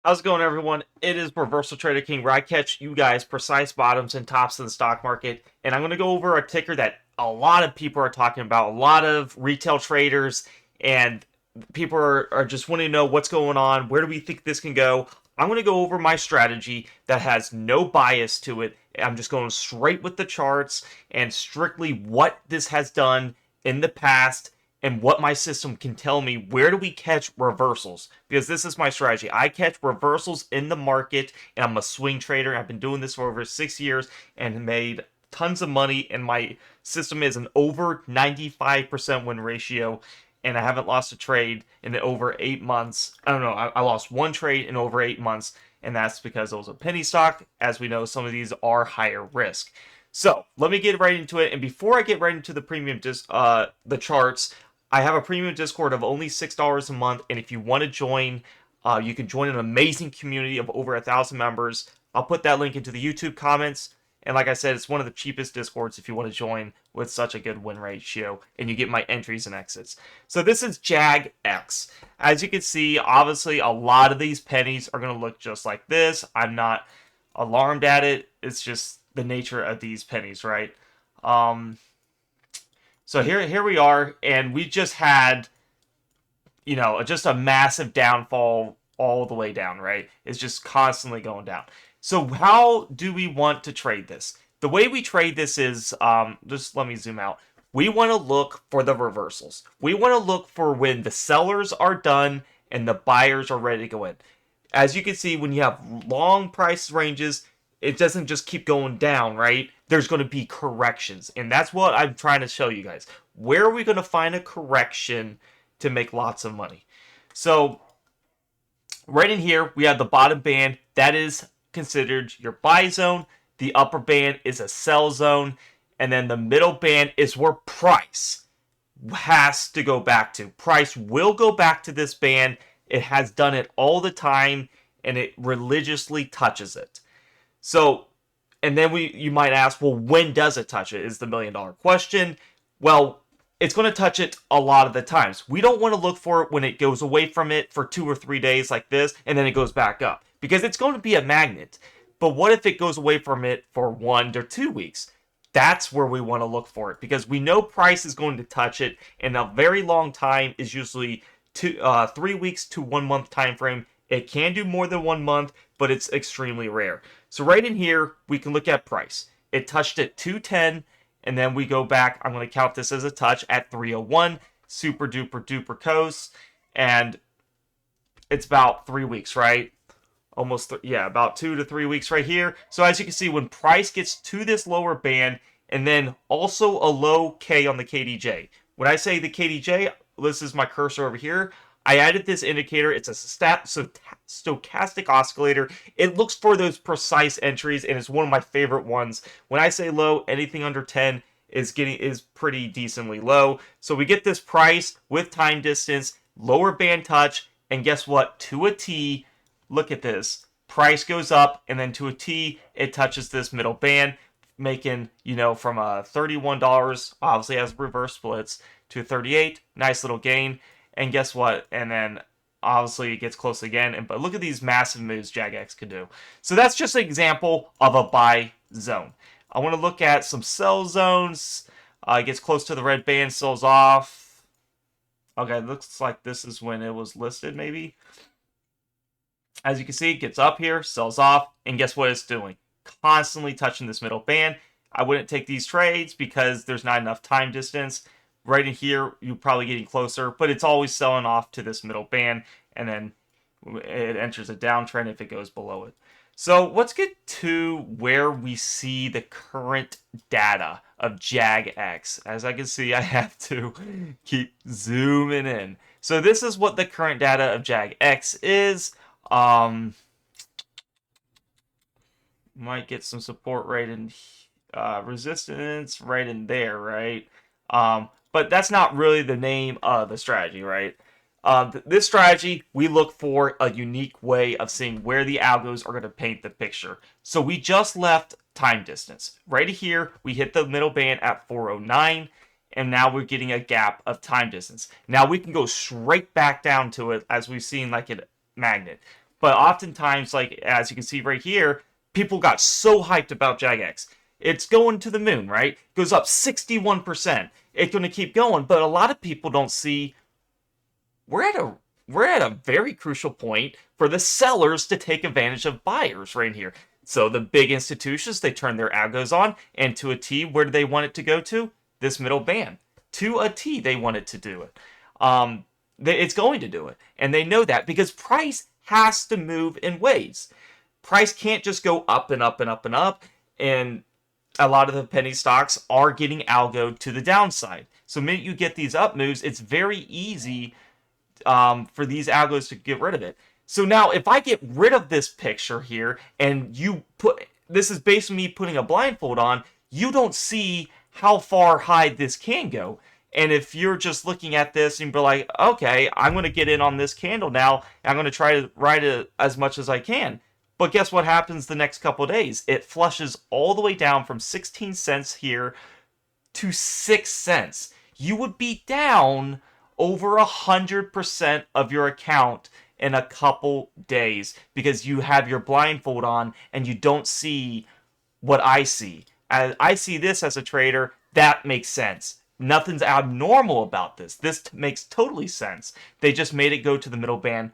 How's it going, everyone? It is Reversal Trader King, where I catch you guys precise bottoms and tops in the stock market. And I'm going to go over a ticker that a lot of people are talking about, a lot of retail traders, and people are just wanting to know what's going on. Where do we think this can go? I'm going to go over my strategy that has no bias to it. I'm just going straight with the charts and strictly what this has done in the past and what my system can tell me. Where do we catch reversals? Because this is my strategy. I catch reversals in the market, and I'm a swing trader. I've been doing this for over 6 years and made tons of money, and my system is an over 95% win ratio, and I haven't lost a trade in over 8 months. I don't know. I lost one trade in over 8 months, and that's because it was a penny stock. As we know, some of these are higher risk. So let me get right into it. And before I get right into the the charts, I have a premium Discord of only $6 a month, and if you want to join, you can join an amazing community of over 1,000 members. I'll put that link into the YouTube comments. And like I said, it's one of the cheapest Discords if you want to join with such a good win ratio, and you get my entries and exits. So this is JAGX. As you can see, obviously a lot of these pennies are going to look just like this. I'm not alarmed at it. It's just the nature of these pennies, right? Um, so here we are, and we just had, just a massive downfall all the way down, right? It's just constantly going down. So how do we want to trade this? The way we trade this is, just let me zoom out. We want to look for the reversals. We want to look for when the sellers are done and the buyers are ready to go in. As you can see, when you have long price ranges, it doesn't just keep going down, right? There's going to be corrections. And that's what I'm trying to show you guys. Where are we going to find a correction to make lots of money? So, right in here, we have the bottom band. That is considered your buy zone. The upper band is a sell zone. And then the middle band is where price has to go back to. Price will go back to this band. It has done it all the time, and it religiously touches it. So, and then you might ask, well, when does it touch it? Is the $1 million question. Well, it's going to touch it a lot of the times. We don't want to look for it when it goes away from it for 2 or 3 days like this, and then it goes back up, because it's going to be a magnet. But what if it goes away from it for 1 to 2 weeks? That's where we want to look for it, because we know price is going to touch it, and a very long time is usually 3 weeks to 1 month time frame. It can do more than 1 month, but it's extremely rare. So right in here, we can look at price. It touched at 210, and then we go back. I'm going to count this as a touch at 301. Super duper duper coast, and it's about 3 weeks, right? Yeah, about 2 to 3 weeks right here. So as you can see, when price gets to this lower band, and then also a low K on the KDJ. When I say the KDJ, this is my cursor over here. I added this indicator. It's a stochastic oscillator. It looks for those precise entries, and it's one of my favorite ones. When I say low, anything under 10 is pretty decently low. So we get this price with time distance, lower band touch, and guess what? To a T, look at this. Price goes up, and then to a T, it touches this middle band, making, from $31, obviously has reverse splits, to 38. Nice little gain. And guess what? And then obviously it gets close again. But look at these massive moves JAGX could do. So that's just an example of a buy zone. I want to look at some sell zones. It gets close to the red band, sells off. Okay, looks like this is when it was listed, maybe. As you can see, it gets up here, sells off, and guess what it's doing? Constantly touching this middle band. I wouldn't take these trades because there's not enough time distance. Right in here, you're probably getting closer, but it's always selling off to this middle band, and then it enters a downtrend if it goes below it. So let's get to where we see the current data of JAGX. As I can see, I have to keep zooming in. So this is what the current data of JAGX is. Might get some support right in resistance right in there, right? But that's not really the name of the strategy, right? This strategy, we look for a unique way of seeing where the algos are going to paint the picture. So we just left time distance. Right here, we hit the middle band at 409, and now we're getting a gap of time distance. Now we can go straight back down to it as we've seen like a magnet. But oftentimes, like as you can see right here, people got so hyped about JAGX. It's going to the moon, right? Goes up 61%. It's going to keep going, but a lot of people don't see we're at a we're at a very crucial point for the sellers to take advantage of buyers right here. So the big institutions, they turn their algos on, and to a T, where do they want it to go to? This middle band. To a T, they want it to do it. It's going to do it, and they know that because price has to move in waves. Price can't just go up and up and up and up, and a lot of the penny stocks are getting algo to the downside. So the minute you get these up moves, it's very easy for these algos to get rid of it. So now if I get rid of this picture here and you put, this is basically me putting a blindfold on, you don't see how far high this can go. And if you're just looking at this and be like, okay, I'm going to get in on this candle now, and I'm going to try to ride it as much as I can. But guess what happens the next couple of days? It flushes all the way down from 16 cents here to 6 cents. You would be down over 100% of your account in a couple days because you have your blindfold on and you don't see what I see. As I see this as a trader, that makes sense. Nothing's abnormal about this. This makes totally sense. They just made it go to the middle band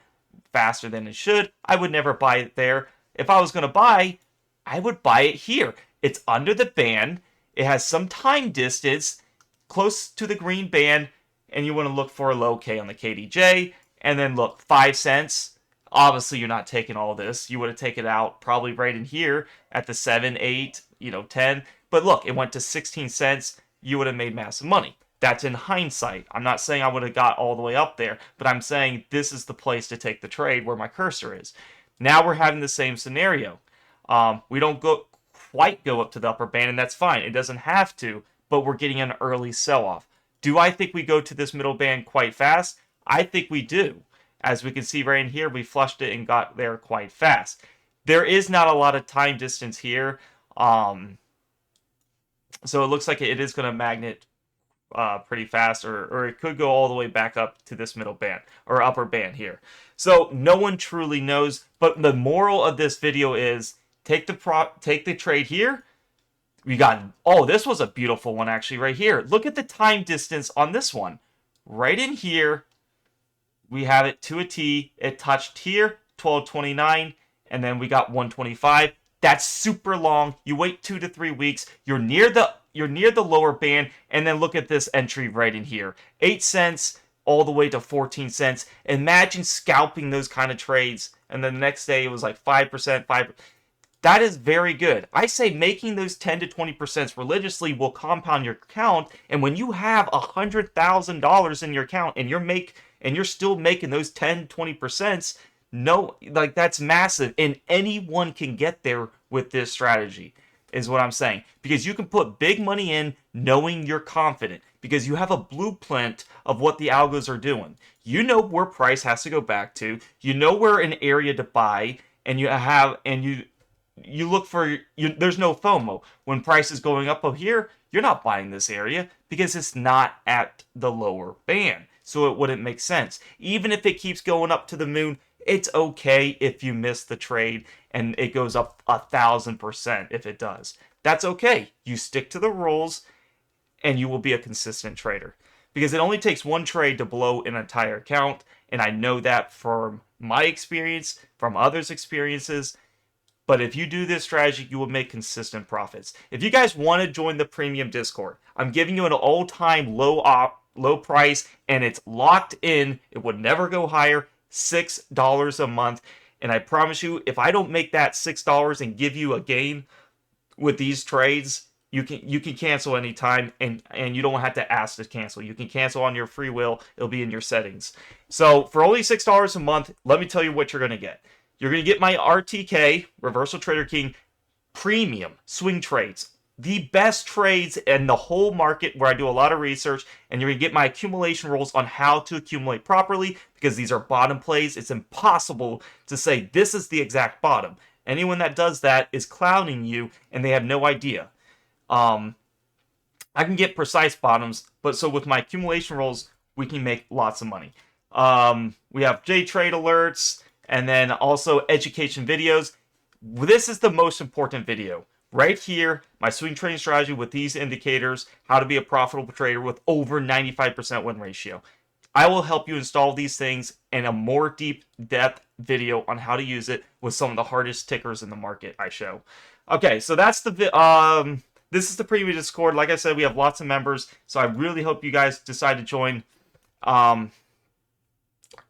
faster than it should. I would never buy it there. If I was going to buy, I would buy it here. It's under the band. It has some time distance close to the green band, and you want to look for a low K on the KDJ, and then look, 5 cents. Obviously, you're not taking all this. You would have taken it out probably right in here at the 7, 8, 10. But look, it went to 16 cents. You would have made massive money. That's in hindsight. I'm not saying I would have got all the way up there, but I'm saying this is the place to take the trade where my cursor is. Now we're having the same scenario. We don't quite go up to the upper band, and that's fine. It doesn't have to, but we're getting an early sell-off. Do I think we go to this middle band quite fast? I think we do. As we can see right in here, we flushed it and got there quite fast. There is not a lot of time distance here. So it looks like it is going to magnet pretty fast, or it could go all the way back up to this middle band or upper band here. So no one truly knows, but the moral of this video is take the trade here. We got, oh, this was a beautiful one actually right here. Look at the time distance on this one. Right in here, we have it to a T. It touched here, 1229, and then we got 125. That's super long. You wait 2 to 3 weeks. You're near the lower band, and then look at this entry right in here. 8 cents all the way to 14 cents. Imagine scalping those kind of trades, and then the next day it was like 5%, 5%. That is very good. I say making those 10 to 20% religiously will compound your account, and when you have $100,000 in your account and you're still making those 10, 20%, no, like that's massive, and anyone can get there with this strategy, is what I'm saying. Because you can put big money in knowing you're confident, because you have a blueprint of what the algos are doing. You know where price has to go back to. You know where an area to buy, and you look for, there's no FOMO. When price is going up here, you're not buying this area because it's not at the lower band. So it wouldn't make sense. Even if it keeps going up to the moon, it's okay if you miss the trade and it goes up 1,000% if it does. That's okay. You stick to the rules and you will be a consistent trader. Because it only takes one trade to blow an entire account, and I know that from my experience, from others' experiences. But if you do this strategy, you will make consistent profits. If you guys want to join the premium Discord, I'm giving you an all-time low price, and it's locked in. It would never go higher. $6 a month. And I promise you, if I don't make that $6 and give you a gain with these trades, you can cancel anytime, and you don't have to ask to cancel. You can cancel on your free will. It'll be in your settings. So for only $6 a month, let me tell you what you're going to get. You're going to get my RTK, Reversal Trader King, premium swing trades. The best trades in the whole market where I do a lot of research, and you're going to get my accumulation rules on how to accumulate properly, because these are bottom plays. It's impossible to say this is the exact bottom. Anyone that does that is clowning you, and they have no idea. I can get precise bottoms, but so with my accumulation rules, we can make lots of money. We have J-Trade alerts, and then also education videos. This is the most important video. Right here, my swing trading strategy with these indicators, how to be a profitable trader with over 95% win ratio. I will help you install these things in a more deep depth video on how to use it with some of the hardest tickers in the market I show. Okay, so that's the this is the preview Discord. Like I said, we have lots of members, so I really hope you guys decide to join. And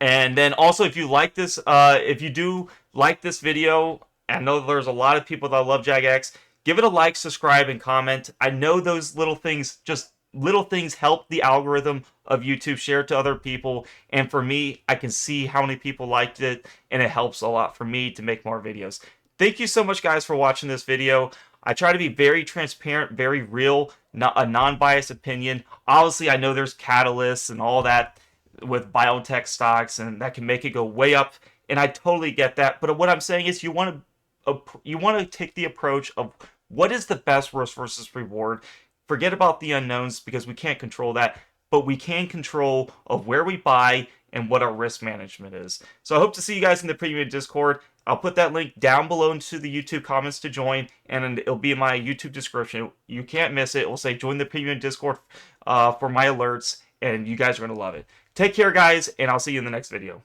then also, if you like this, if you do like this video, I know there's a lot of people that love JagX. Give it a like, subscribe, and comment. I know those little things, just little things, help the algorithm of YouTube. Share it to other people. And for me, I can see how many people liked it, and it helps a lot for me to make more videos. Thank you so much, guys, for watching this video. I try to be very transparent, very real, not a non-biased opinion. Obviously, I know there's catalysts and all that with biotech stocks, and that can make it go way up, and I totally get that. But what I'm saying is you want to take the approach of what is the best risk versus reward. Forget about the unknowns because we can't control that, but we can control of where we buy and what our risk management is. So I hope to see you guys in the premium Discord. I'll put that link down below into the YouTube comments to join, and it'll be in my YouTube description. You can't miss it. It will say join the premium Discord for my alerts, and you guys are going to love it. Take care, guys, and I'll see you in the next video.